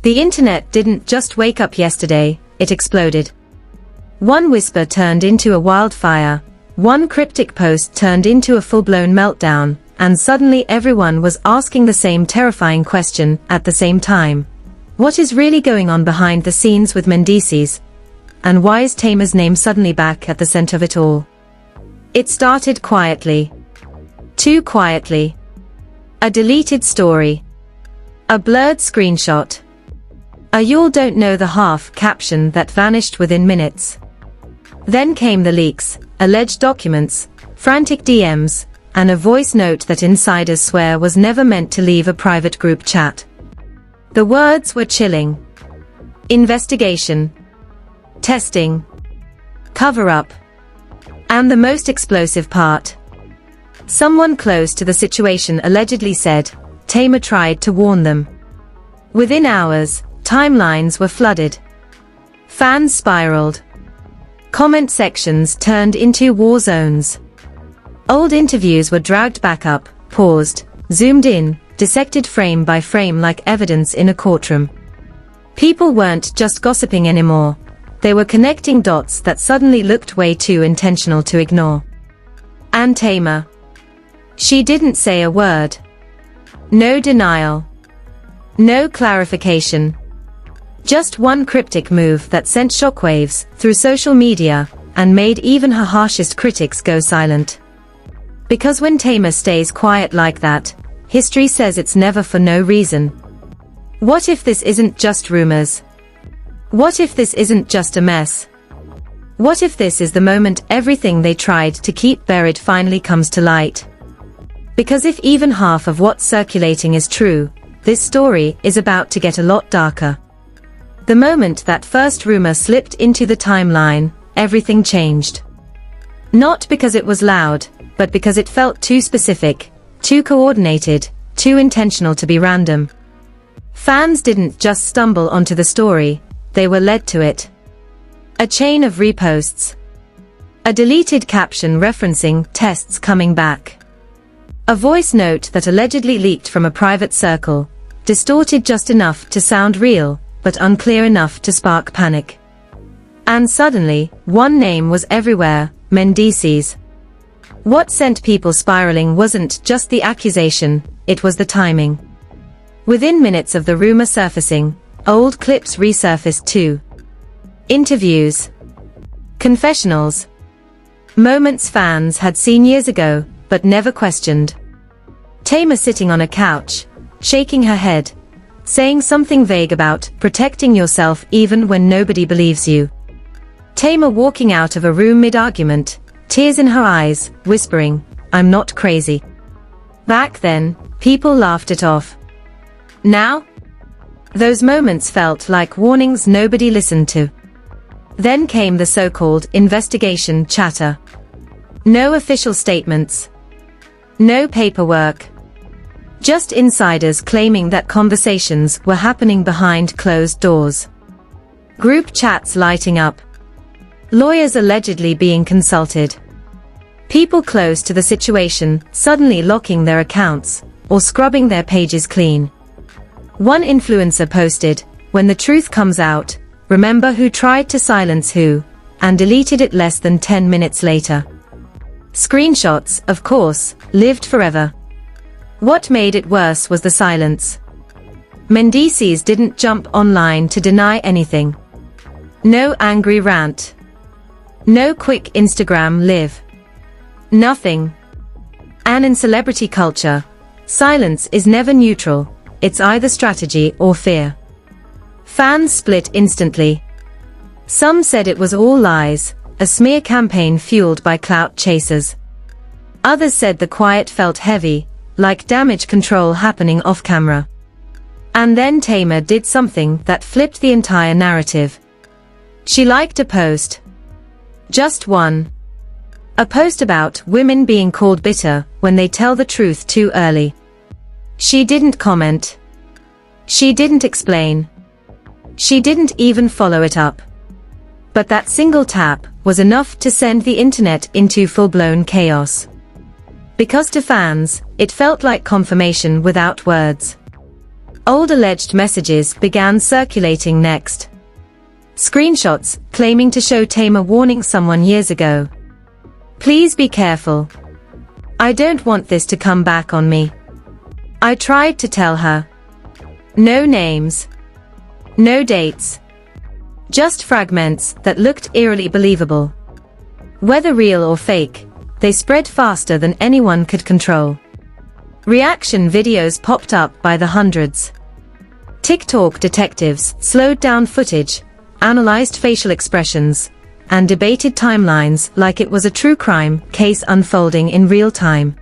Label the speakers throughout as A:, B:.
A: The internet didn't just wake up yesterday, it exploded. One whisper turned into a wildfire, one cryptic post turned into a full-blown meltdown, and suddenly everyone was asking the same terrifying question at the same time. What is really going on behind the scenes with Mendeecees? And why is Tamar's name suddenly back at the center of it all? It started quietly. Too quietly. A deleted story. A blurred screenshot. A "you'll don't know the half" caption that vanished within minutes. Then came the leaks, alleged documents, frantic DMs, and a voice note that insiders swear was never meant to leave a private group chat. The words were chilling. Investigation. Testing. Cover-up. And the most explosive part. Someone close to the situation allegedly said, Tamar tried to warn them. Within hours, timelines were flooded. Fans spiraled. Comment sections turned into war zones. Old interviews were dragged back up, paused, zoomed in, dissected frame by frame like evidence in a courtroom. People weren't just gossiping anymore. They were connecting dots that suddenly looked way too intentional to ignore. And Tamar. She didn't say a word. No denial. No clarification. Just one cryptic move that sent shockwaves through social media and made even her harshest critics go silent. Because when Tamar stays quiet like that, history says it's never for no reason. What if this isn't just rumors? What if this isn't just a mess? What if this is the moment everything they tried to keep buried finally comes to light? Because if even half of what's circulating is true, this story is about to get a lot darker. The moment that first rumor slipped into the timeline, everything changed. Not because it was loud, but because it felt too specific, too coordinated, too intentional to be random. Fans didn't just stumble onto the story, they were led to it. A chain of reposts. A deleted caption referencing tests coming back. A voice note that allegedly leaked from a private circle, distorted just enough to sound real, but unclear enough to spark panic. And suddenly, one name was everywhere, Mendeecees. What sent people spiraling wasn't just the accusation, it was the timing. Within minutes of the rumor surfacing, old clips resurfaced too. Interviews. Confessionals. Moments fans had seen years ago, but never questioned. Tamar sitting on a couch, shaking her head, saying something vague about protecting yourself even when nobody believes you. Tamar walking out of a room mid-argument, tears in her eyes, whispering, "I'm not crazy." Back then, people laughed it off. Now? Those moments felt like warnings nobody listened to. Then came the so-called investigation chatter. No official statements. No paperwork. Just insiders claiming that conversations were happening behind closed doors. Group chats lighting up. Lawyers allegedly being consulted. People close to the situation suddenly locking their accounts or scrubbing their pages clean. One influencer posted, "When the truth comes out, remember who tried to silence who," and deleted it less than 10 minutes later. Screenshots, of course, lived forever. What made it worse was the silence. Mendeecees didn't jump online to deny anything. No angry rant. No quick Instagram live. Nothing. And in celebrity culture, silence is never neutral, it's either strategy or fear. Fans split instantly. Some said it was all lies, a smear campaign fueled by clout chasers. Others said the quiet felt heavy, like damage control happening off-camera. And then Tamar did something that flipped the entire narrative. She liked a post. Just one. A post about women being called bitter when they tell the truth too early. She didn't comment. She didn't explain. She didn't even follow it up. But that single tap was enough to send the internet into full-blown chaos. Because to fans, it felt like confirmation without words. Old alleged messages began circulating next. Screenshots claiming to show Tamar warning someone years ago. "Please be careful. I don't want this to come back on me. I tried to tell her." No names. No dates. Just fragments that looked eerily believable. Whether real or fake, they spread faster than anyone could control. Reaction videos popped up by the hundreds. TikTok detectives slowed down footage, analyzed facial expressions, and debated timelines like it was a true crime case unfolding in real time.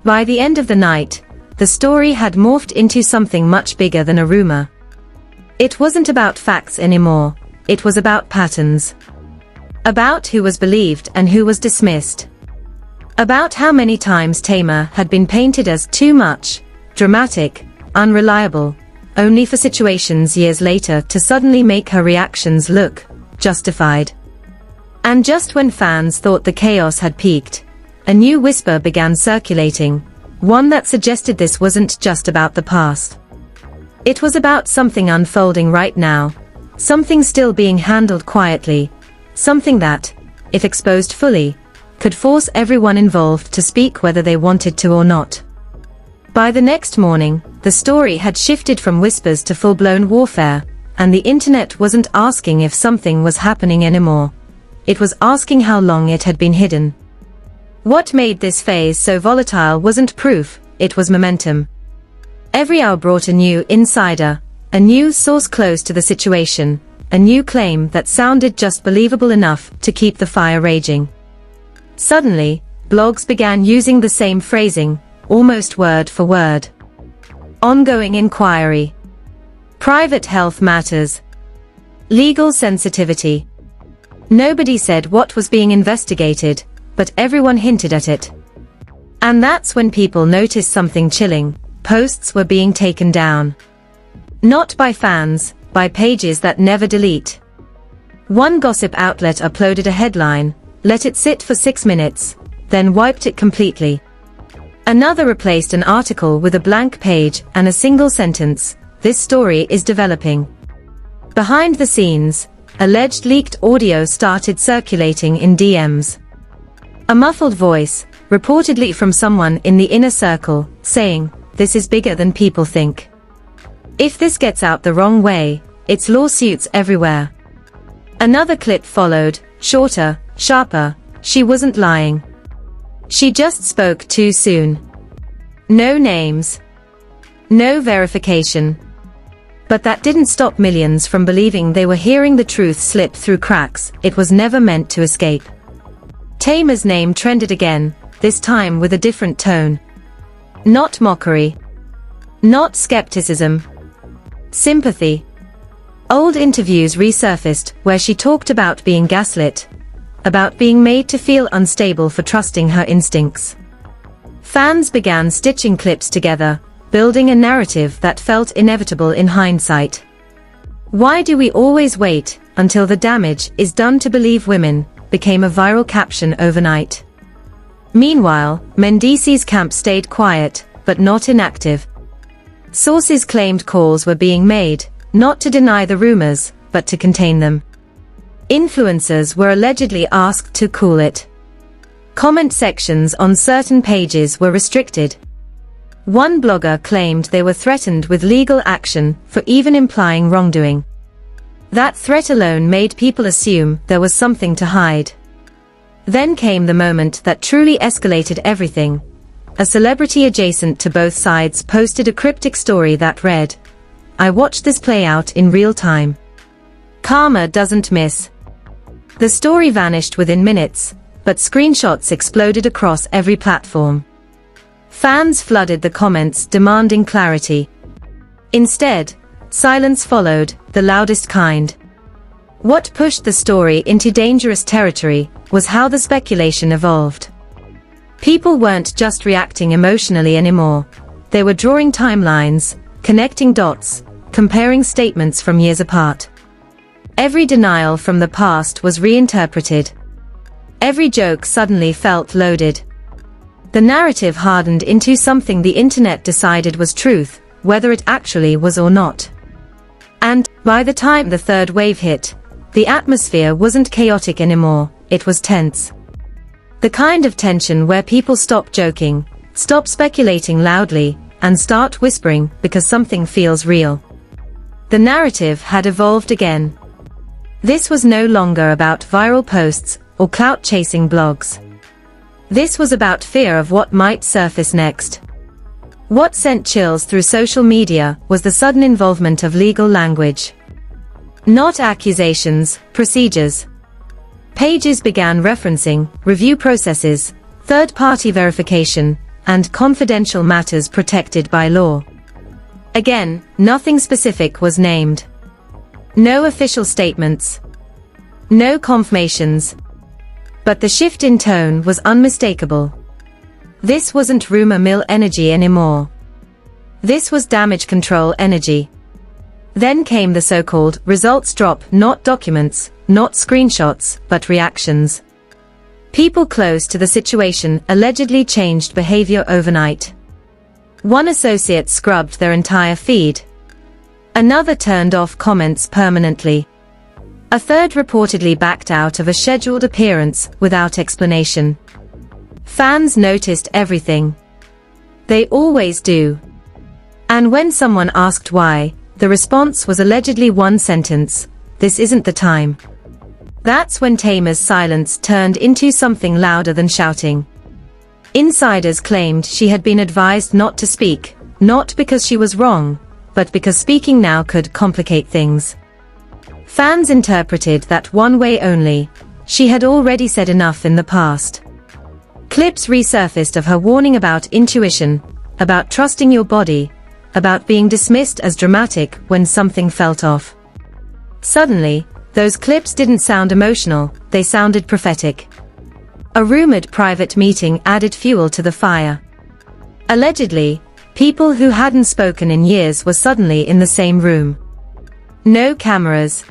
A: By the end of the night, the story had morphed into something much bigger than a rumor. It wasn't about facts anymore, it was about patterns. About who was believed and who was dismissed. About how many times Tamar had been painted as too much, dramatic, unreliable, only for situations years later to suddenly make her reactions look justified. And just when fans thought the chaos had peaked, a new whisper began circulating, one that suggested this wasn't just about the past. It was about something unfolding right now, something still being handled quietly, something that, if exposed fully, could force everyone involved to speak whether they wanted to or not. By the next morning, the story had shifted from whispers to full-blown warfare, and the internet wasn't asking if something was happening anymore. It was asking how long it had been hidden. What made this phase so volatile wasn't proof, it was momentum. Every hour brought a new insider, a new source close to the situation, a new claim that sounded just believable enough to keep the fire raging. Suddenly, blogs began using the same phrasing, almost word for word. Ongoing inquiry. Private health matters. Legal sensitivity. Nobody said what was being investigated, but everyone hinted at it. And that's when people noticed something chilling. Posts were being taken down. Not by fans, by pages that never delete. One gossip outlet uploaded a headline, let it sit for 6 minutes, then wiped it completely. Another replaced an article with a blank page and a single sentence, "This story is developing." Behind the scenes, alleged leaked audio started circulating in DMs. A muffled voice, reportedly from someone in the inner circle, saying, "This is bigger than people think. If this gets out the wrong way, it's lawsuits everywhere." Another clip followed, shorter, sharper. "She wasn't lying. She just spoke too soon." No names. No verification. But that didn't stop millions from believing they were hearing the truth slip through cracks it was never meant to escape. Tamar's name trended again, this time with a different tone. Not mockery. Not skepticism. Sympathy. Old interviews resurfaced where she talked about being gaslit, about being made to feel unstable for trusting her instincts. Fans began stitching clips together, building a narrative that felt inevitable in hindsight. "Why do we always wait until the damage is done to believe women?" became a viral caption overnight. Meanwhile, Mendeecees' camp stayed quiet, but not inactive. Sources claimed calls were being made, not to deny the rumors, but to contain them. Influencers were allegedly asked to cool it. Comment sections on certain pages were restricted. One blogger claimed they were threatened with legal action for even implying wrongdoing. That threat alone made people assume there was something to hide. Then came the moment that truly escalated everything. A celebrity adjacent to both sides posted a cryptic story that read, "I watched this play out in real time. Karma doesn't miss." The story vanished within minutes, but screenshots exploded across every platform. Fans flooded the comments demanding clarity. Instead, silence followed, the loudest kind. What pushed the story into dangerous territory was how the speculation evolved. People weren't just reacting emotionally anymore. They were drawing timelines, connecting dots, comparing statements from years apart. Every denial from the past was reinterpreted. Every joke suddenly felt loaded. The narrative hardened into something the internet decided was truth, whether it actually was or not. And, by the time the third wave hit, the atmosphere wasn't chaotic anymore, it was tense. The kind of tension where people stop joking, stop speculating loudly, and start whispering because something feels real. The narrative had evolved again. This was no longer about viral posts or clout-chasing blogs. This was about fear of what might surface next. What sent chills through social media was the sudden involvement of legal language. Not accusations, procedures. Pages began referencing review processes, third-party verification, and confidential matters protected by law. Again, nothing specific was named. No official statements. No confirmations. But the shift in tone was unmistakable. This wasn't rumor mill energy anymore. This was damage control energy. Then came the so-called results drop, not documents, not screenshots, but reactions. People close to the situation allegedly changed behavior overnight. One associate scrubbed their entire feed. Another turned off comments permanently. A third reportedly backed out of a scheduled appearance without explanation. Fans noticed everything. They always do. And when someone asked why, the response was allegedly one sentence: "This isn't the time." That's when Tamar's silence turned into something louder than shouting. Insiders claimed she had been advised not to speak, not because she was wrong, but because speaking now could complicate things. Fans interpreted that one way only: she had already said enough in the past. Clips resurfaced of her warning about intuition, about trusting your body, about being dismissed as dramatic when something felt off. Suddenly, those clips didn't sound emotional, they sounded prophetic. A rumored private meeting added fuel to the fire. Allegedly, people who hadn't spoken in years were suddenly in the same room. No cameras.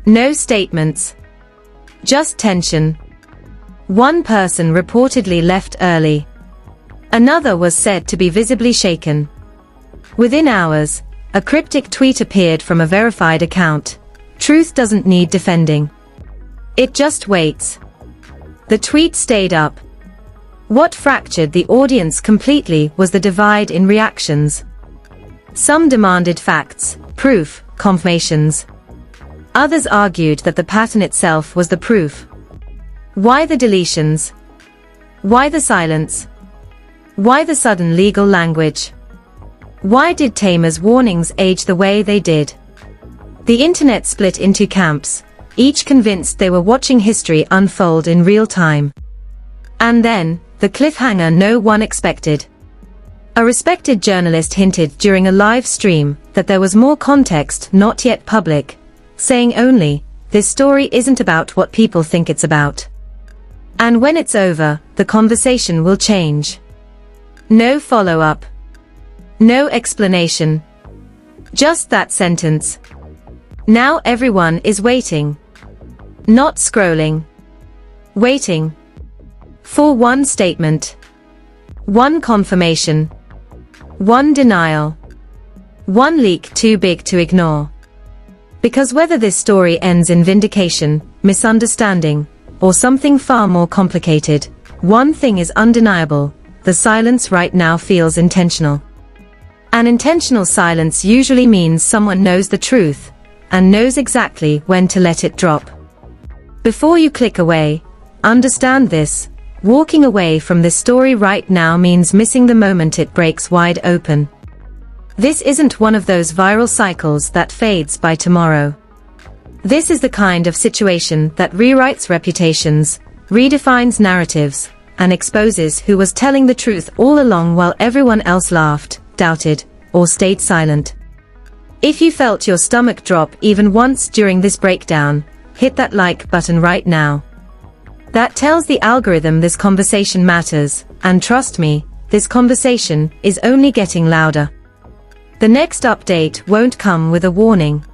A: No statements. Just tension. One person reportedly left early. Another was said to be visibly shaken. Within hours, a cryptic tweet appeared from a verified account: "Truth doesn't need defending. It just waits." The tweet stayed up. What fractured the audience completely was the divide in reactions. Some demanded facts, proof, confirmations. Others argued that the pattern itself was the proof. Why the deletions? Why the silence? Why the sudden legal language? Why did Tamar's warnings age the way they did? The internet split into camps, each convinced they were watching history unfold in real time. And then, the cliffhanger no one expected. A respected journalist hinted during a live stream that there was more context not yet public, saying only, "This story isn't about what people think it's about. And when it's over, the conversation will change." No follow-up. No explanation. Just that sentence. Now everyone is waiting. Not scrolling. Waiting. For one statement. One confirmation. One denial. One leak too big to ignore. Because whether this story ends in vindication, misunderstanding, or something far more complicated, one thing is undeniable: the silence right now feels intentional. An intentional silence usually means someone knows the truth, and knows exactly when to let it drop. Before you click away, understand this: walking away from this story right now means missing the moment it breaks wide open. This isn't one of those viral cycles that fades by tomorrow. This is the kind of situation that rewrites reputations, redefines narratives, and exposes who was telling the truth all along while everyone else laughed, doubted, or stayed silent. If you felt your stomach drop even once during this breakdown, hit that like button right now. That tells the algorithm this conversation matters, and trust me, this conversation is only getting louder. The next update won't come with a warning.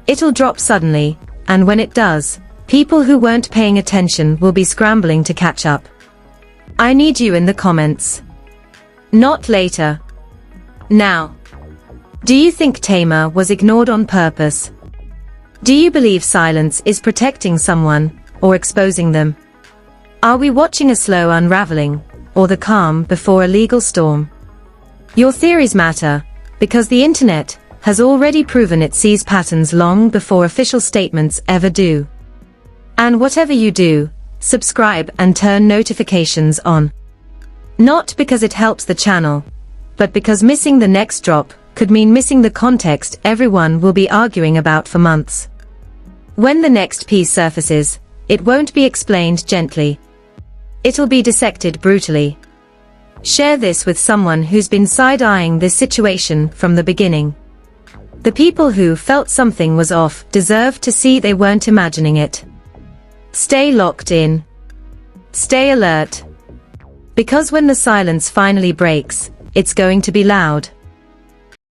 A: It'll drop suddenly, and when it does, people who weren't paying attention will be scrambling to catch up. I need you in the comments. Not later. Now. Do you think Tamar was ignored on purpose? Do you believe silence is protecting someone, or exposing them? Are we watching a slow unraveling, or the calm before a legal storm? Your theories matter, because the internet has already proven it sees patterns long before official statements ever do. And whatever you do, subscribe and turn notifications on. Not because it helps the channel, but because missing the next drop could mean missing the context everyone will be arguing about for months. When the next piece surfaces, it won't be explained gently. It'll be dissected brutally. Share this with someone who's been side-eyeing this situation from the beginning. The people who felt something was off deserve to see they weren't imagining it. Stay locked in. Stay alert. Because when the silence finally breaks, it's going to be loud.